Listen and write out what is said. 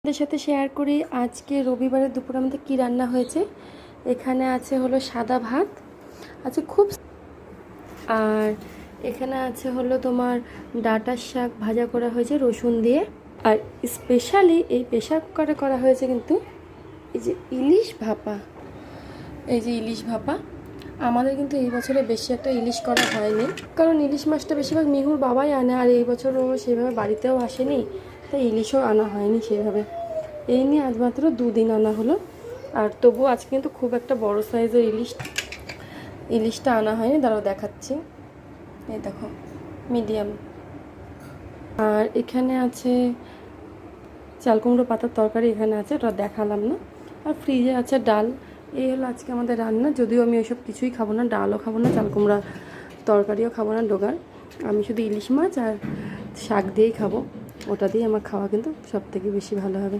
আপনাদের সাথে শেয়ার করি আজকে রবিবারের দুপুরে আমাদের কী রান্না হয়েছে। এখানে আছে হলো সাদা ভাত আছে খুব, আর এখানে আছে হলো তোমার ডাঁটার শাক ভাজা করা হয়েছে রসুন দিয়ে, আর স্পেশালি এই প্রেশার কুকারে করা হয়েছে কিন্তু এই যে ইলিশ ভাপা। এই যে ইলিশ ভাপা আমাদের কিন্তু এই বছরে বেশি একটা ইলিশ করা হয়নি, কারণ ইলিশ মাছটা বেশিরভাগ মিহুর বাবাই আনে, আর এই বছর ও সেভাবে বাড়িতেও আসেনি, তাই ইলিশও আনা হয়নি সেভাবে। এই নিয়ে আজ মাত্র 2 দিন আনা হলো, আর তবুও আজকে কিন্তু খুব একটা বড় সাইজের ইলিশটা আনা হয়নি। দাঁড়াও দেখাচ্ছি, এই দেখো মিডিয়াম। আর এখানে আছে চাল কুমড়ো পাতার তরকারি, এখানে আছে, ওটা দেখালাম না। আর ফ্রিজে আছে ডাল। এই হলো আজকে আমাদের রান্না, যদিও আমি ওইসব কিছুই খাবো না, ডালও খাবো না, চাল কুমড়া তরকারিও খাবো না ডোগার। আমি শুধু ইলিশ মাছ আর শাক দিয়েই খাবো, ওটা দিয়ে আমার খাওয়া কিন্তু সব থেকে বেশি ভালো হবে।